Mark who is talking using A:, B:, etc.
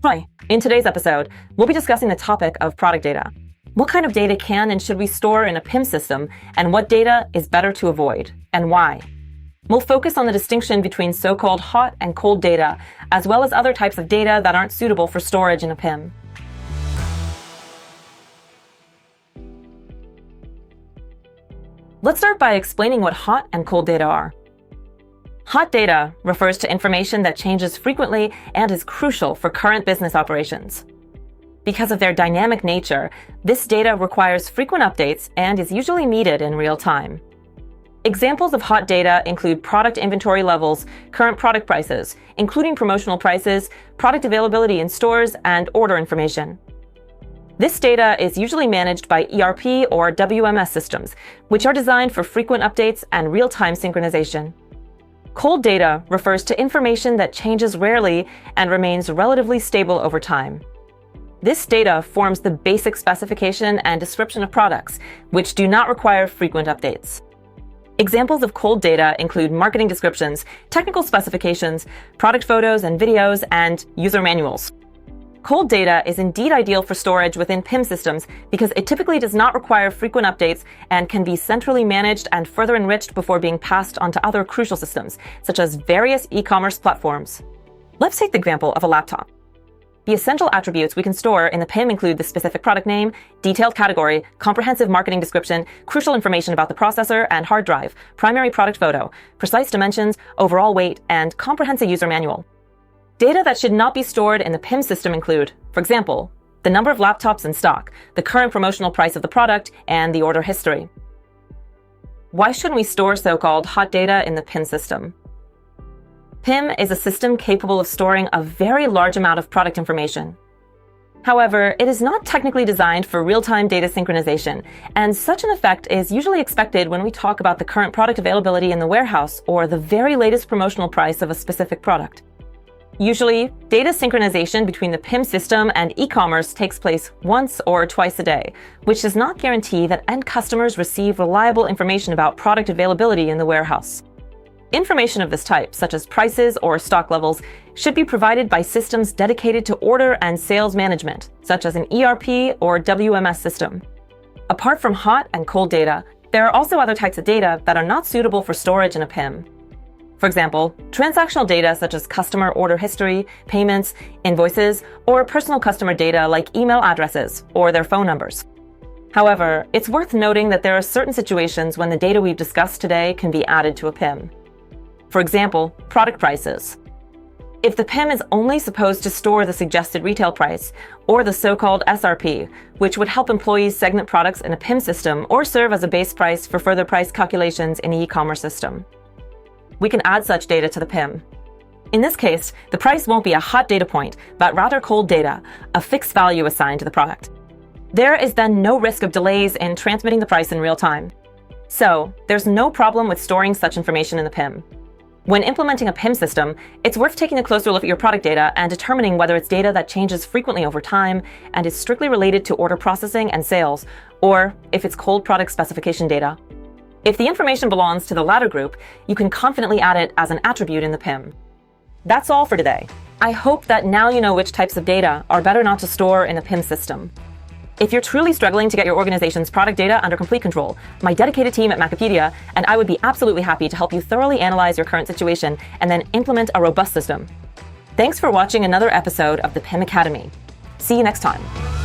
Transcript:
A: Hi, in today's episode, we'll be discussing the topic of product data. What kind of data can and should we store in a PIM system, and what data is better to avoid, and why? We'll focus on the distinction between so-called hot and cold data, as well as other types of data that aren't suitable for storage in a PIM. Let's start by explaining what hot and cold data are. Hot data refers to information that changes frequently and is crucial for current business operations. Because of their dynamic nature, this data requires frequent updates and is usually needed in real time. Examples of hot data include product inventory levels, current product prices, including promotional prices, product availability in stores, and order information. This data is usually managed by ERP or WMS systems, which are designed for frequent updates and real-time synchronization. Cold data refers to information that changes rarely and remains relatively stable over time. This data forms the basic specification and description of products, which do not require frequent updates. Examples of cold data include marketing descriptions, technical specifications, product photos and videos, and user manuals. Cold data is indeed ideal for storage within PIM systems because it typically does not require frequent updates and can be centrally managed and further enriched before being passed onto other crucial systems, such as various e-commerce platforms. Let's take the example of a laptop. The essential attributes we can store in the PIM include the specific product name, detailed category, comprehensive marketing description, crucial information about the processor and hard drive, primary product photo, precise dimensions, overall weight, and comprehensive user manual. Data that should not be stored in the PIM system include, for example, the number of laptops in stock, the current promotional price of the product, and the order history. Why shouldn't we store so-called hot data in the PIM system? PIM is a system capable of storing a very large amount of product information. However, it is not technically designed for real-time data synchronization, and such an effect is usually expected when we talk about the current product availability in the warehouse or the very latest promotional price of a specific product. Usually, data synchronization between the PIM system and e-commerce takes place once or twice a day, which does not guarantee that end customers receive reliable information about product availability in the warehouse. Information of this type, such as prices or stock levels, should be provided by systems dedicated to order and sales management, such as an ERP or WMS system. Apart from hot and cold data, there are also other types of data that are not suitable for storage in a PIM. For example, transactional data such as customer order history, payments, invoices, or personal customer data like email addresses or their phone numbers. However, it's worth noting that there are certain situations when the data we've discussed today can be added to a PIM. For example, product prices. If the PIM is only supposed to store the suggested retail price, or the so-called SRP, which would help employees segment products in a PIM system or serve as a base price for further price calculations in the e-commerce system, we can add such data to the PIM. In this case, the price won't be a hot data point, but rather cold data, a fixed value assigned to the product. There is then no risk of delays in transmitting the price in real time. So, there's no problem with storing such information in the PIM. When implementing a PIM system, it's worth taking a closer look at your product data and determining whether it's data that changes frequently over time and is strictly related to order processing and sales, or if it's cold product specification data. If the information belongs to the latter group, you can confidently add it as an attribute in the PIM. That's all for today. I hope that now you know which types of data are better not to store in a PIM system. If you're truly struggling to get your organization's product data under complete control, my dedicated team at Macopedia and I would be absolutely happy to help you thoroughly analyze your current situation and then implement a robust system. Thanks for watching another episode of the PIM Academy. See you next time.